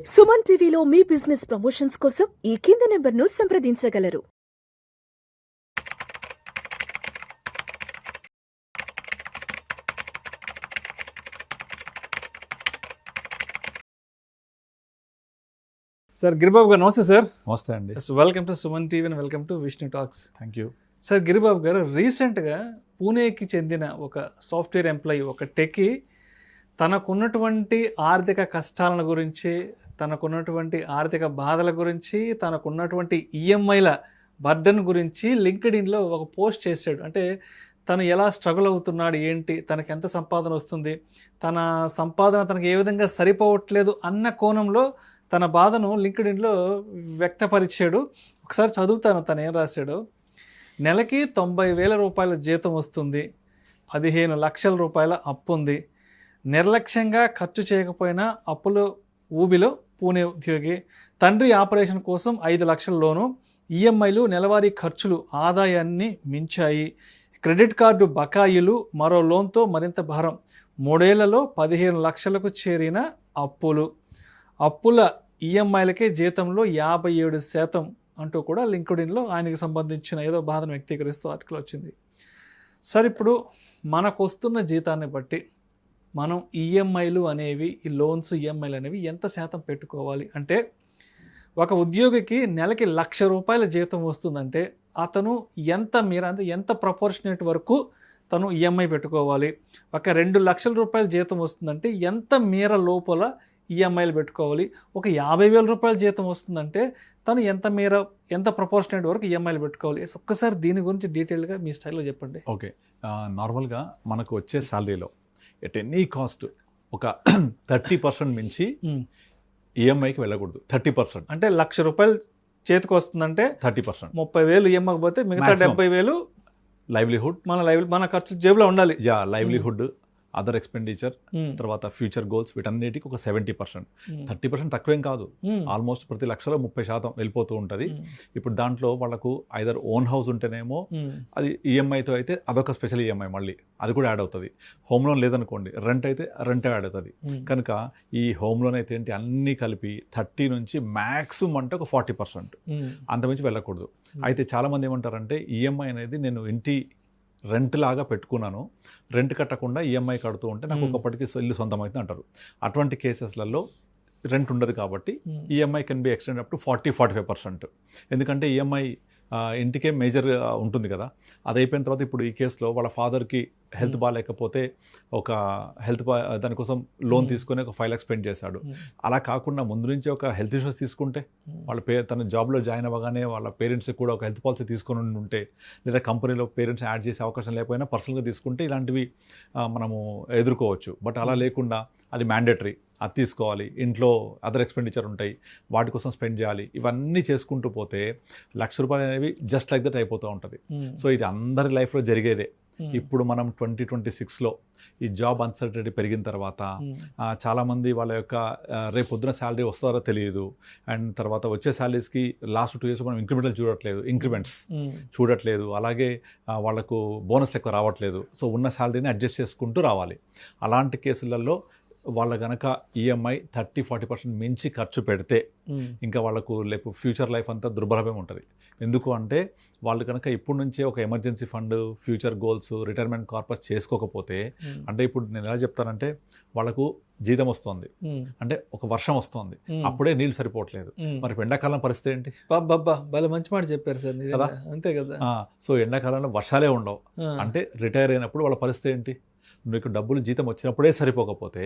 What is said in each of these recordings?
సుమన్ టీవీలో మీ business promotions కోసం ఈ కింది నెంబర్ను సంప్రదించగలరు. సార్ గిరిబాబు గారు నమస్తే సార్. నమస్తే అండి. Welcome to Suman TV and welcome to Vishnu talks. Thank you sir Giribabu గారు, రీసెంట్గా పూణేకి చెందిన ఒక సాఫ్ట్వేర్ ఎంప్లాయీ, ఒక టెక్కి తనకున్నటువంటి ఆర్థిక కష్టాలను గురించి, తనకున్నటువంటి ఆర్థిక బాధల గురించి, తనకున్నటువంటి ఈఎంఐల బర్డన్ గురించి లింక్డ్ఇన్లో ఒక పోస్ట్ చేశాడు. అంటే తను ఎలా స్ట్రగుల్ అవుతున్నాడు, ఏంటి, తనకి ఎంత సంపాదన వస్తుంది, తన సంపాదన తనకు ఏ విధంగా సరిపోవట్లేదు అన్న కోణంలో తన బాధను లింక్డ్ఇన్లో వ్యక్తపరిచాడు. ఒకసారి చదువుతాను తను ఏం రాశాడు. నెలకి 90,000 రూపాయల జీతం వస్తుంది, 15 లక్షల రూపాయల అప్పు ఉంది, నిర్లక్ష్యంగా ఖర్చు చేయకపోయినా అప్పుల ఊబిలో పూణే ఉద్యోగి, తండ్రి ఆపరేషన్ కోసం 5 లక్షల లోను, ఈఎంఐలు, నెలవారీ ఖర్చులు ఆదాయాన్ని మించాయి, క్రెడిట్ కార్డు బకాయిలు, మరో లోన్తో మరింత భారం, 3 ఏళ్లలో 15 లక్షలకు చేరిన అప్పుల ఈఎంఐలకే జీతంలో 57% అంటూ కూడా లింక్డ్ఇన్లో ఆయనకి సంబంధించిన ఏదో బాధను వ్యక్తీకరిస్తూ ఆర్టికల్ వచ్చింది. సార్, ఇప్పుడు మనకు వస్తున్న జీతాన్ని బట్టి మనం ఈఎంఐలు అనేవి, ఈ లోన్స్ ఈఎంఐలు అనేవి ఎంత శాతం పెట్టుకోవాలి? అంటే ఒక ఉద్యోగికి నెలకి 1,00,000 రూపాయల జీతం వస్తుందంటే అతను ఎంత ప్రపోర్షనేట్ వరకు తను ఈఎంఐ పెట్టుకోవాలి? ఒక 2 లక్షల రూపాయల జీతం వస్తుందంటే ఎంత మేర లోపల ఈఎంఐలు పెట్టుకోవాలి? ఒక 50,000 రూపాయల జీతం వస్తుందంటే తను ఎంత ప్రపోర్షనేట్ వరకు ఈఎంఐలు పెట్టుకోవాలి? ఒక్కసారి దీని గురించి డీటెయిల్గా మీ స్టైల్లో చెప్పండి. ఓకే, నార్మల్గా మనకు వచ్చే శాలరీలో ఎట్ ఎనీ కాస్ట్ ఒక 30% మించి ఈఎంఐకి వెళ్ళకూడదు. 30% అంటే 1,00,000 రూపాయలు చేతికి వస్తుందంటే 30%, 30,000 ఈఎంఐకి పోతే మిగతా 70,000 లైవ్లీహుడ్, మన ఖర్చు జేబులో ఉండాలి. లైవ్లీహుడ్, అదర్ ఎక్స్పెండిచర్, తర్వాత ఫ్యూచర్ గోల్స్, వీటన్నిటికి ఒక 70%. 30% తక్కువేం కాదు. ఆల్మోస్ట్ ప్రతి 1,00,000లో 30% వెళ్ళిపోతూ ఉంటుంది. ఇప్పుడు దాంట్లో వాళ్ళకు ఐదర్ ఓన్ హౌస్ ఉంటేనేమో అది ఈఎంఐతో అయితే అదొక స్పెషల్ ఈఎంఐ, మళ్ళీ అది కూడా యాడ్ అవుతుంది. హోమ్ లోన్ లేదనుకోండి, రెంట్ అయితే రెంట్ యాడ్ అవుతుంది. కనుక ఈ హోమ్ లోన్ అయితే ఏంటి అన్నీ కలిపి 30 నుంచి మ్యాక్సిమం అంటే ఒక 40%, అంతమించి వెళ్ళకూడదు. అయితే చాలామంది ఏమంటారంటే ఈఎంఐ అనేది నేను ఇంటి రెంట్ లాగా పెట్టుకున్నాను, రెంట్ కట్టకుండా ఈఎంఐ కడుతూ ఉంటే నాకు ఒకప్పటికి ఇల్లు సొంతమైతే అంటారు. అటువంటి కేసెస్లలో రెంట్ ఉండదు కాబట్టి EMI can be extend up to 40-45%. ఎందుకంటే ఈఎంఐ ఇంటికే మేజర్ ఉంటుంది కదా. అది అయిపోయిన తర్వాత ఇప్పుడు ఈ కేసులో వాళ్ళ ఫాదర్కి హెల్త్ బాగాలేకపోతే ఒక దానికోసం లోన్ తీసుకొని ఒక 5 lakhs స్పెండ్ చేశాడు. అలా కాకుండా ముందు నుంచి ఒక హెల్త్ ఇన్సూరెన్స్ తీసుకుంటే, తన జాబ్లో జాయిన్ అవ్వగానే వాళ్ళ పేరెంట్స్కి కూడా ఒక హెల్త్ పాలసీ తీసుకొని ఉంటే, లేదా కంపెనీలో పేరెంట్స్ యాడ్ చేసే అవకాశం లేకపోయినా పర్సనల్గా తీసుకుంటే ఇలాంటివి మనము ఎదుర్కోవచ్చు. బట్ అలా లేకుండా అది మ్యాండేటరీ, అది తీసుకోవాలి, ఇంట్లో అదర్ ఎక్స్పెండిచర్ ఉంటాయి, వాటి కోసం స్పెండ్ చేయాలి. ఇవన్నీ చేసుకుంటూ పోతే 1,00,000 రూపాయలు అనేవి జస్ట్ లైక్ దట్ అయిపోతూ ఉంటుంది. సో ఇది అందరి లైఫ్లో జరిగేదే. ఇప్పుడు మనం 2026లో ఈ జాబ్ అన్సర్టనిటీ పెరిగిన తర్వాత చాలామంది వాళ్ళ యొక్క రేపు పొద్దున శాలరీ వస్తారో తెలియదు, అండ్ తర్వాత వచ్చే శాలరీస్కి లాస్ట్ 2 years మనం ఇంక్రిమెంట్స్ చూడట్లేదు, అలాగే వాళ్ళకు బోనస్ ఎక్కువ రావట్లేదు. సో ఉన్న శాలరీని అడ్జస్ట్ చేసుకుంటూ రావాలి. అలాంటి కేసులలో వాళ్ళ కనుక ఈఎంఐ 30-40% మించి ఖర్చు పెడితే ఇంకా వాళ్ళకు లేపు ఫ్యూచర్ లైఫ్ అంతా దుర్భరమే ఉంటుంది. ఎందుకు అంటే వాళ్ళు కనుక ఇప్పటి నుంచే ఒక emergency fund, future goals, retirement corpus చేసుకోకపోతే, అంటే ఇప్పుడు నేను ఎలా చెప్తానంటే వాళ్ళకు జీతం వస్తుంది అంటే ఒక వర్షం వస్తుంది, అప్పుడే నీళ్ళు సరిపోవట్లేదు, మరి ఎండాకాలం పరిస్థితి ఏంటి? భలే మంచి మాట చెప్పారు సార్ కదా. అంతే కదా. సో ఎండాకాలంలో వర్షాలే ఉండవు, అంటే రిటైర్ అయినప్పుడు వాళ్ళ పరిస్థితి ఏంటి? మీకు డబ్బులు జీతం వచ్చినప్పుడే సరిపోకపోతే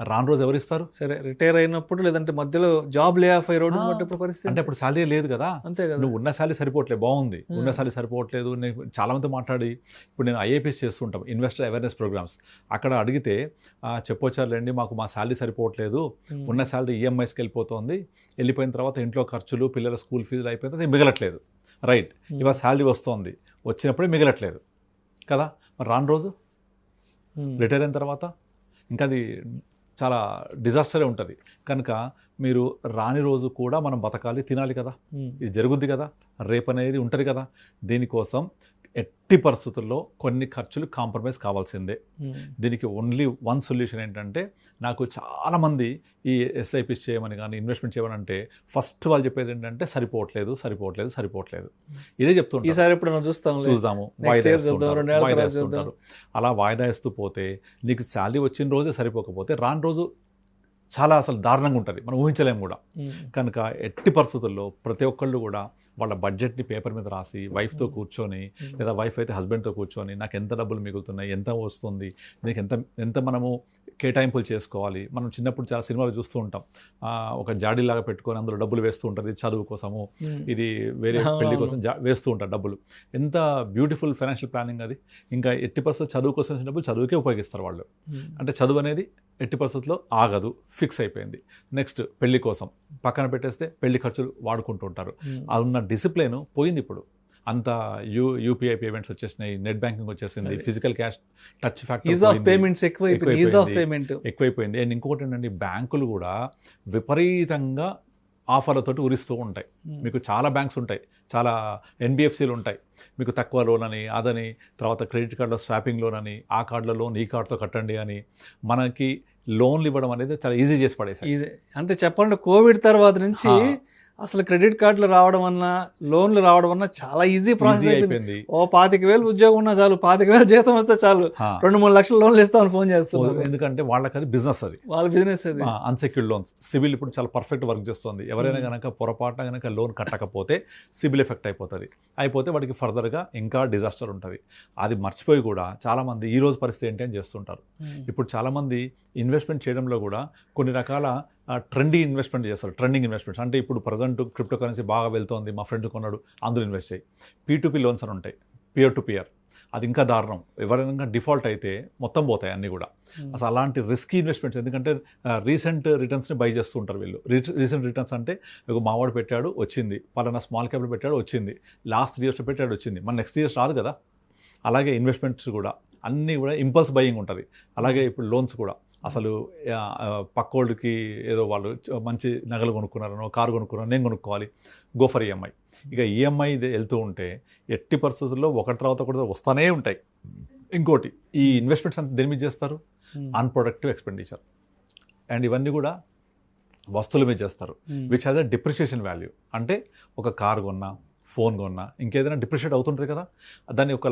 రాను రోజు ఎవరిస్తారు? సరే, రిటైర్ అయినప్పుడు, లేదంటే మధ్యలో జాబ్ లే ఆఫ్ అయ్యి రోడ్డు పరిస్థితి అంటే అప్పుడు శాలరీ లేదు కదా. అంతే కదా. నువ్వు ఉన్న శాలరీ సరిపోవట్లేదు, బాగుంది, ఉన్న శాలరీ సరిపోవట్లేదు. నేను చాలామంది మాట్లాడి, ఇప్పుడు నేను ఐఏపీఎస్ చేస్తుంటాం, ఇన్వెస్టర్ అవేర్నెస్ ప్రోగ్రామ్స్, అక్కడ అడిగితే చెప్పొచ్చారులేండి, మా శాలరీ సరిపోవట్లేదు, ఉన్న శాలరీ ఈఎంఐస్కి వెళ్ళిపోయిన తర్వాత ఇంట్లో ఖర్చులు, పిల్లల స్కూల్ ఫీజులు అయిపోయిన తర్వాత మిగలట్లేదు. రైట్, ఇవాళ శాలరీ వస్తుంది, వచ్చినప్పుడే మిగలట్లేదు కదా. మరి రాను రోజు రిటైర్ అయిన తర్వాత ఇంకా అది చాలా డిజాస్టరే ఉంటుంది. కనుక మీరు రాని రోజు కూడా మనం బతకాలి, తినాలి కదా, ఇది జరుగుద్ది కదా, రేపు అనేది ఉంటుంది కదా. దీనికోసం ఎట్టి పరిస్థితుల్లో కొన్ని ఖర్చులు కాంప్రమైజ్ కావాల్సిందే. దీనికి ఓన్లీ వన్ సొల్యూషన్ ఏంటంటే, నాకు చాలామంది ఈ ఎస్ఐపిస్ చేయమని కానీ ఇన్వెస్ట్మెంట్ చేయమని అంటే ఫస్ట్ వాళ్ళు చెప్పేది ఏంటంటే సరిపోవట్లేదు. ఇదే చెప్తుంటారు. ఈసారి ఎప్పుడు చూద్దాము, వాయిదా వేస్తుంటారు. అలా వాయిదా వేస్తూ పోతే నీకు శాలరీ వచ్చిన రోజే సరిపోకపోతే రాని రోజు చాలా అసలు దారుణంగా ఉంటుంది, మనం ఊహించలేము కూడా. కనుక ఎట్టి పరిస్థితుల్లో ప్రతి ఒక్కళ్ళు కూడా వాళ్ళ బడ్జెట్ని పేపర్ మీద రాసి వైఫ్తో కూర్చొని, లేదా వైఫ్ అయితే హస్బెండ్తో కూర్చొని నాకు ఎంత డబ్బులు మిగులుతున్నాయి, ఎంత వస్తుంది, దీనికి ఎంత మనము కేటాయింపులు చేసుకోవాలి. మనం చిన్నప్పుడు చాలా సినిమాలు చూస్తూ ఉంటాం, ఒక జాడీలాగా పెట్టుకొని అందులో డబ్బులు వేస్తూ ఉంటారు. ఇది చదువు కోసము, ఇది వేరే పెళ్లి కోసం వేస్తూ ఉంటారు డబ్బులు. ఎంత బ్యూటిఫుల్ ఫైనాన్షియల్ ప్లానింగ్ అది. ఇంకా ఎట్టి పరిస్థితుల్లో చదువు కోసం వచ్చిన డబ్బులు చదువుకే ఉపయోగిస్తారు వాళ్ళు. అంటే చదువు అనేది ఎట్టి పరిస్థితుల్లో ఆగదు, ఫిక్స్ అయిపోయింది. నెక్స్ట్ పెళ్లి కోసం పక్కన పెట్టేస్తే పెళ్లి ఖర్చులు వాడుకుంటూ ఉంటారు. అది ఉన్న డిసిప్లిన్ పోయింది ఇప్పుడు. అంత యూపీఐ పేమెంట్స్ వచ్చేసినాయి, నెట్ బ్యాంకింగ్ వచ్చేసింది, ఫిజికల్ క్యాష్ టచ్ ఎక్కువైపోయింది. అండ్ ఇంకొకటి ఏంటంటే, బ్యాంకులు కూడా విపరీతంగా ఆఫర్లతోటి ఉరిస్తూ ఉంటాయి. మీకు చాలా బ్యాంక్స్ ఉంటాయి, చాలా ఎన్బిఎఫ్సీలు ఉంటాయి. మీకు తక్కువ లోన్ అని, అదని, తర్వాత క్రెడిట్ కార్డులో స్వాపింగ్ లోన్ అని, ఆ కార్డులో లోన్ ఈ కార్డుతో కట్టండి అని, మనకి లోన్లు ఇవ్వడం అనేది చాలా ఈజీ చేసి పడేసాయి. అంటే చెప్పండి, కోవిడ్ తర్వాత నుంచి అసలు క్రెడిట్ కార్డులు రావడం అన్నా, లోన్లు రావడం అన్నా చాలా ఈజీ ప్రాసెస్ అయిపోయింది. 25,000 ఉద్యోగం ఉన్నా చాలు, 25,000 జీతం వస్తే చాలు, 2-3 లక్షల లోన్లు ఇస్తామని ఫోన్ చేస్తున్నారు. ఎందుకంటే వాళ్ళకి అది బిజినెస్, అది వాళ్ళ బిజినెస్. అది అన్సెక్యూర్డ్ లోన్స్. సిబిల్ ఇప్పుడు చాలా పర్ఫెక్ట్ వర్క్ చేస్తుంది. ఎవరైనా కనుక పొరపాటున కనుక లోన్ కట్టకపోతే సిబిల్ ఎఫెక్ట్ అయిపోతే వాడికి ఫర్దర్గా ఇంకా డిజాస్టర్ ఉంటుంది. అది మర్చిపోయి కూడా చాలామంది ఈ రోజు పరిస్థితి ఏంటి అని చేస్తుంటారు. ఇప్పుడు చాలామంది ఇన్వెస్ట్మెంట్ చేయడంలో కూడా కొన్ని రకాల ట్రెండింగ్ ఇన్వెస్ట్మెంట్స్ అంటే, ఇప్పుడు ప్రజెంట్ క్రిప్టో కరెన్సీ బాగా వెళ్తోంది, మా ఫ్రెండ్ కొన్నాడు, అందులో ఇన్వెస్ట్ చేయి. P2P లోన్స్ అని ఉంటాయి, పియర్ టు పియర్. అది ఇంకా దారుణం. ఎవరైనా డిఫాల్ట్ అయితే మొత్తం పోతాయి అన్నీ కూడా. అసలు అలాంటి రిస్కీ ఇన్వెస్ట్మెంట్స్, ఎందుకంటే రీసెంట్ రిటర్న్స్ని బై చేస్తూ ఉంటారు వీళ్ళు. రీసెంట్ రిటర్న్స్ అంటే, ఒక మావాడు పెట్టాడు వచ్చింది, పలానా స్మాల్ క్యాపిటల్ పెట్టాడు వచ్చింది, లాస్ట్ 3 years పెట్టాడు వచ్చింది, మన నెక్స్ట్ ఇయర్స్ రాదు కదా. అలాగే ఇన్వెస్ట్మెంట్స్ కూడా అన్నీ కూడా ఇంపల్స్ బయింగ్ ఉంటుంది. అలాగే ఇప్పుడు లోన్స్ కూడా అసలు పక్కోళ్ళకి ఏదో వాళ్ళు మంచి నగలు కొనుక్కున్నారనో, కారు కొనుక్కున్నారో, నేను కొనుక్కోవాలి, గో ఫర్ ఈఎంఐ. ఇక ఈఎంఐ వెళ్తూ ఉంటే ఎట్టి పరిస్థితుల్లో ఒకటి తర్వాత ఒకటి వస్తూనే ఉంటాయి. ఇంకోటి, ఈ ఇన్వెస్ట్మెంట్స్ అంతా దేని మీద చేస్తారు? Unproductive expenditure. అండ్ ఇవన్నీ కూడా వస్తువుల మీద చేస్తారు, which has a depreciation value. అంటే ఒక కార్ కొన్నా, ఫోన్ కొన్నా, ఇంకేదైనా డిప్రిషియేట్ అవుతుంటుంది కదా. దాని ఒక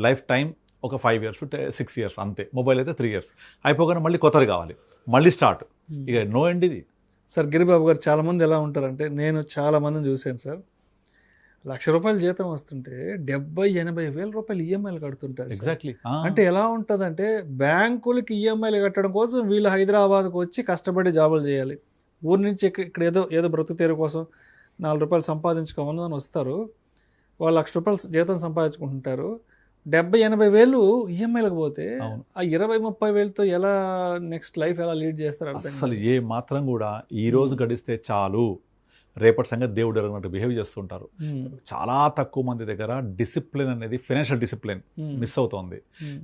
లైఫ్ టైం ఒక 5 years 6 years అంతే. మొబైల్ అయితే 3 years అయిపోగానే మళ్ళీ కొత్తది కావాలి, మళ్ళీ స్టార్ట్. ఇక నో ఎండ్ ఇది. సార్ గిరిబాబు గారు, చాలామంది ఎలా ఉంటారంటే, నేను చాలామందిని చూశాను సార్, ₹1,00,000 జీతం వస్తుంటే 70,000-80,000 రూపాయలు ఈఎంఐలు కడుతుంటారు. ఎగ్జాక్ట్లీ. అంటే ఎలా ఉంటుందంటే, బ్యాంకులకి ఈఎంఐలు కట్టడం కోసం వీళ్ళు హైదరాబాద్కు వచ్చి కష్టపడి జాబులు చేయాలి. ఊరి నుంచి ఇక్కడ ఏదో బ్రతుకు తెరువు కోసం ₹4 సంపాదించుకోమని వస్తారు. వాళ్ళు ₹1,00,000 జీతం సంపాదించుకుంటుంటారు. 70,000-80,000 ఈఎంఐలకు పోతే ఆ 20-30,000తో ఎలా నెక్స్ట్ లైఫ్ ఎలా లీడ్ చేస్తారు? అసలు ఏ మాత్రం కూడా ఈ రోజు గడిస్తే చాలు, రేపటి సంగతి దేవుడు ఎరగనట్టు బిహేవ్ చేస్తుంటారు. చాలా తక్కువ మంది దగ్గర డిసిప్లిన్ అనేది, ఫైనాన్షియల్ డిసిప్లిన్ మిస్ అవుతోంది.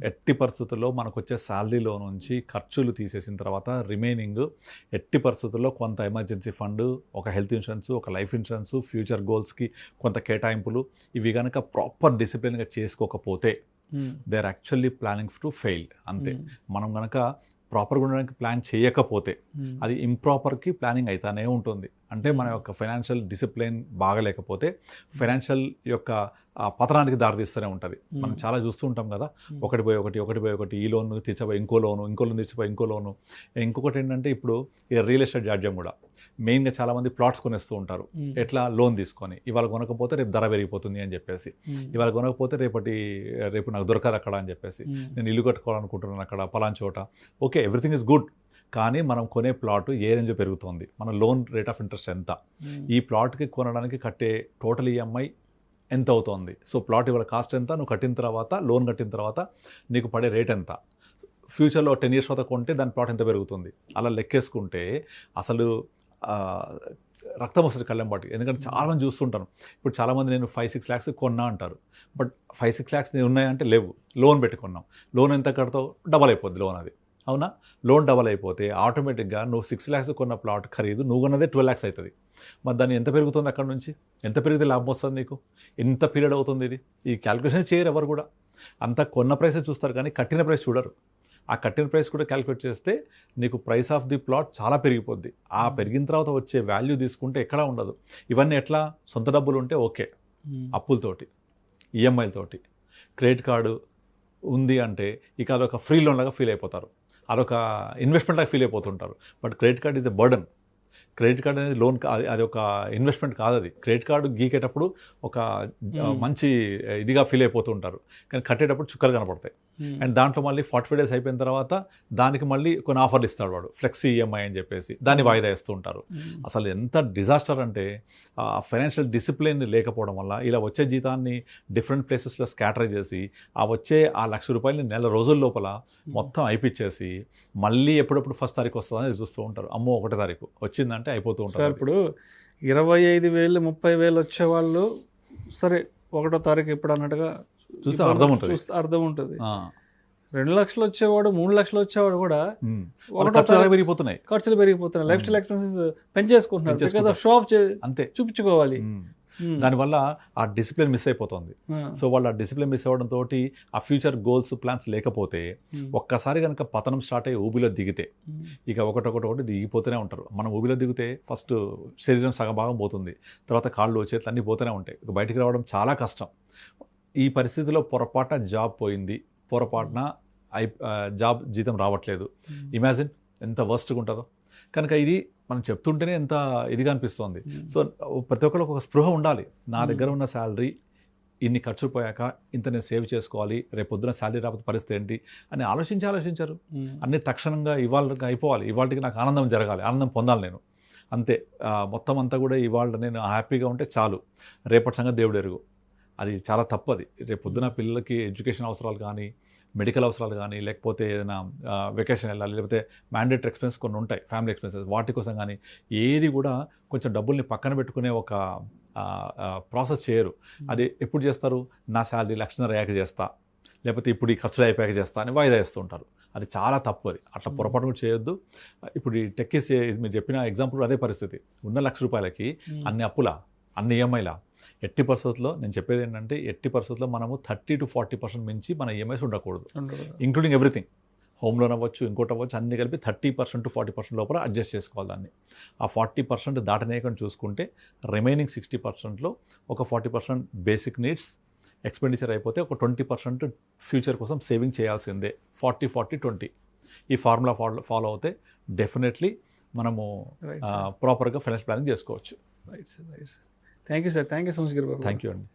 ఎట్టి పరిస్థితుల్లో మనకు వచ్చే శాలరీలో నుంచి ఖర్చులు తీసేసిన తర్వాత రిమైనింగ్ ఎట్టి పరిస్థితుల్లో కొంత ఎమర్జెన్సీ ఫండ్, ఒక హెల్త్ ఇన్సూరెన్స్, ఒక లైఫ్ ఇన్సూరెన్స్, ఫ్యూచర్ గోల్స్కి కొంత కేటాయింపులు, ఇవి కనుక ప్రాపర్ డిసిప్లిన్గా చేసుకోకపోతే they are actually planning to fail. అంతే. మనం కనుక ప్రాపర్గా ఉండడానికి ప్లాన్ చేయకపోతే అది ఇంప్రాపర్కి ప్లానింగ్ అవుతానే ఉంటుంది. అంటే మన యొక్క ఫైనాన్షియల్ డిసిప్లిన్ బాగలేకపోతే ఫైనాన్షియల్ యొక్క పతనానికి దారితీస్తూనే ఉంటుంది. మనం చాలా చూస్తూ ఉంటాం కదా, ఒకటి పోయి ఒకటి, ఈ లోన్ తీర్చబోయి ఇంకో లోను, తీర్చిపోయి ఇంకో లోను. ఇంకొకటి ఏంటంటే, ఇప్పుడు ఈ రియల్ ఎస్టేట్ జాడ్యం కూడా మెయిన్గా చాలామంది ప్లాట్స్ కొనేస్తూ ఉంటారు. ఎట్లా? లోన్ తీసుకొని, ఇవాళ కొనకపోతే రేపు ధర పెరిగిపోతుంది అని చెప్పేసి, ఇవాళ కొనకపోతే రేపు నాకు దొరకదు అక్కడ అని చెప్పేసి, నేను ఇల్లు కట్టుకోవాలనుకుంటున్నాను అక్కడ పలానా చోట. Okay, everything is good. కానీ మనం కొనే ప్లాట్ ఏ రేంజ్ పెరుగుతుంది, మన లోన్ రేట్ ఆఫ్ ఇంట్రెస్ట్ ఎంత, ఈ ప్లాట్కి కొనడానికి కట్టే టోటల్ ఈఎంఐ ఎంత అవుతుంది, సో ప్లాట్ ఇవాళ కాస్ట్ ఎంత, నువ్వు కట్టిన తర్వాత, లోన్ కట్టిన తర్వాత నీకు పడే రేట్ ఎంత, ఫ్యూచర్లో 10 years తర్వాత కొంటే దాని ప్లాట్ ఎంత పెరుగుతుంది, అలా లెక్కేసుకుంటే అసలు రక్తం వస్తుంది కళ్ళెం బాటి. ఎందుకంటే చాలామంది చూస్తుంటాను, ఇప్పుడు చాలామంది నేను 5-6 lakhs కొన్నా అంటారు. బట్ 5-6 lakhs ఉన్నాయంటే లేవు, లోన్ పెట్టుకున్నాం. లోన్ ఎంత కడతావు? డబల్ అయిపోద్ది లోన్. అది అవునా? లోన్ డబల్ అయిపోతే ఆటోమేటిక్గా నువ్వు 6 lakhs కొన్న ప్లాట్ ఖరీదు నువ్వు కొన్నదే 12 lakhs అవుతుంది. మరి దాన్ని ఎంత పెరుగుతుంది అక్కడ నుంచి? ఎంత పెరిగితే లాభం వస్తుంది నీకు? ఎంత పీరియడ్ అవుతుంది ఇది? ఈ క్యాలిక్యులేషన్ చేయరు ఎవరు కూడా. అంతా కొన్న ప్రైసే చూస్తారు కానీ కట్టిన ప్రైస్ చూడరు. ఆ కట్టిన ప్రైస్ కూడా క్యాలిక్యులేట్ చేస్తే నీకు ప్రైస్ ఆఫ్ ది ప్లాట్ చాలా పెరిగిపోద్ది. ఆ పెరిగిన తర్వాత వచ్చే వాల్యూ తీసుకుంటే ఎక్కడా ఉండదు. ఇవన్నీ ఎట్లా? సొంత డబ్బులు ఉంటే ఓకే, అప్పులతోటి, ఈఎంఐలతోటి. క్రెడిట్ కార్డు ఉంది అంటే ఇక అదొక ఫ్రీ లోన్ లాగా ఫీల్ అయిపోతారు, అదొక ఇన్వెస్ట్మెంట్ లాగా ఫీల్ అయిపోతుంటారు. But credit card is a burden. Credit card అనేది లోన్, అది ఒక ఇన్వెస్ట్మెంట్ కాదు. అది క్రెడిట్ కార్డు గీకేటప్పుడు ఒక మంచి ఇదిగా ఫీల్ అయిపోతూ ఉంటారు, కానీ కట్టేటప్పుడు చుక్కలు కనపడతాయి. అండ్ దాంట్లో మళ్ళీ 45 days అయిపోయిన తర్వాత దానికి మళ్ళీ కొన్ని ఆఫర్లు ఇస్తాడు వాడు, ఫ్లెక్సీ ఈఎంఐ అని చెప్పేసి, దాన్ని వాయిదా వేస్తూ ఉంటారు. అసలు ఎంత డిజాస్టర్ అంటే ఫైనాన్షియల్ డిసిప్లిన్ లేకపోవడం వల్ల ఇలా వచ్చే జీతాన్ని డిఫరెంట్ ప్లేసెస్లో స్కాటర్ చేసి ఆ వచ్చే ఆ ₹1,00,000 నెల రోజుల లోపల మొత్తం అయిపిచ్చేసి మళ్ళీ ఎప్పుడప్పుడు 1st తారీఖు వస్తుందని చూస్తూ ఉంటారు. అమ్మో 1వ తారీఖు వచ్చిందంటే అయిపోతూ ఉంటారు. సార్ ఇప్పుడు 25,000 30,000 వచ్చేవాళ్ళు సరే 1వ తారీఖు ఇప్పుడు అన్నట్టుగా చూస్తే అర్థం ఉంటుంది. అర్థం ఉంటుంది. 2 లక్షలు వచ్చేవాడు 3 లక్షలు వచ్చేవాడు కూడా పెరిగిపోతున్నాయి, ఖర్చులు పెరిగిపోతున్నాయి, లైఫ్ స్టైల్ ఎక్స్పెన్సెస్ పెంచేసుకుంటున్నారు. బికాస్ ఆఫ్ షో ఆఫ్ అంతే చూపించుకోవాలి. దానివల్ల ఆ డిసిప్లిన్ మిస్ అయిపోతుంది. సో వాళ్ళు ఆ డిసిప్లిన్ మిస్ అవ్వడం తోటి ఆ ఫ్యూచర్ గోల్స్ ప్లాన్స్ లేకపోతే ఒక్కసారి కనుక పతనం స్టార్ట్ అయ్యి ఊబిలో దిగితే ఇక ఒకటి దిగిపోతూనే ఉంటారు. మనం ఊబిలో దిగితే ఫస్ట్ శరీరం సగభాగం పోతుంది, తర్వాత కాళ్ళు చేతులు అన్నీ పోతూనే ఉంటాయి, బయటికి రావడం చాలా కష్టం. ఈ పరిస్థితిలో పొరపాటున జాబ్ పోయింది, పొరపాటున జాబ్ జీతం రావట్లేదు, ఇమాజిన్ ఎంత వర్స్ట్గా ఉంటుందో. కనుక ఇది మనం చెప్తుంటేనే ఎంత ఇదిగా అనిపిస్తుంది. సో ప్రతి ఒక్కరికి ఒక స్పృహ ఉండాలి. నా దగ్గర ఉన్న శాలరీ ఇన్ని ఖర్చు పోయాక ఇంత నేను సేవ్ చేసుకోవాలి, రేపు పొద్దున శాలరీ రాకపోతే పరిస్థితి ఏంటి అని ఆలోచించారు. అన్ని తక్షణంగా ఇవాళ అయిపోవాలి, ఇవాళకి నాకు ఆనందం జరగాలి, ఆనందం పొందాలి నేను, అంతే. మొత్తం అంతా కూడా ఇవాళ నేను హ్యాపీగా ఉంటే చాలు, రేపటి సంగతి దేవుడు ఎరుగు. అది చాలా తప్పది. రేపు పొద్దున పిల్లలకి ఎడ్యుకేషన్ అవసరాలు కానీ, మెడికల్ అవసరాలు కానీ, లేకపోతే ఏదైనా వెకేషన్ వెళ్ళాలి, లేకపోతే మ్యాండేటరీ ఎక్స్పెన్సెస్ కొన్ని ఉంటాయి, ఫ్యామిలీ ఎక్స్పెన్సెస్, వాటి కోసం కానీ ఏది కూడా కొంచెం డబ్బుల్ని పక్కన పెట్టుకునే ఒక ప్రాసెస్ చేయరు. అది ఎప్పుడు చేస్తారు? నా శాలరీ 1,00,000 అయ్యాక చేస్తా, లేకపోతే ఇప్పుడు ఈ ఖర్చులు అయిపోయాక చేస్తా అని వాయిదా వేస్తూ ఉంటారు. అది చాలా తప్పు. అది అట్లా పొరపాటు కూడా చేయొద్దు. ఇప్పుడు ఈ టెక్కీస్ మీరు చెప్పిన ఎగ్జాంపుల్ అదే పరిస్థితి. ఉన్న ₹1,00,000 అన్ని అప్పులా, అన్ని ఈఎంఐలా. ఎట్టి పరిస్థితుల్లో నేను చెప్పేది ఏంటంటే, ఎట్టి పరిస్థితుల్లో మనము 30 to 40% మించి మన ఈఎంఐస్ ఉండకూడదు, ఇంక్లూడింగ్ ఎవ్రీథింగ్. హోమ్ లోన్ అవ్వచ్చు, ఇంకోటి అవ్వచ్చు, అన్ని కలిపి 30% to 40% లోపల అడ్జస్ట్ చేసుకోవాలి దాన్ని. ఆ 40% దాటనేయకుండా చూసుకుంటే రిమైనింగ్ 60%లో ఒక 40% బేసిక్ నీడ్స్ ఎక్స్పెండిచర్ అయిపోతే ఒక 20% ఫ్యూచర్ కోసం సేవింగ్ చేయాల్సిందే. 40-40-20 ఈ ఫార్ములా ఫాలో అవుతే డెఫినెట్లీ మనము ప్రాపర్గా ఫైనాన్స్ ప్లానింగ్ చేసుకోవచ్చు. Right sir. Thank you sir. Thank you so much. Thank you అండి.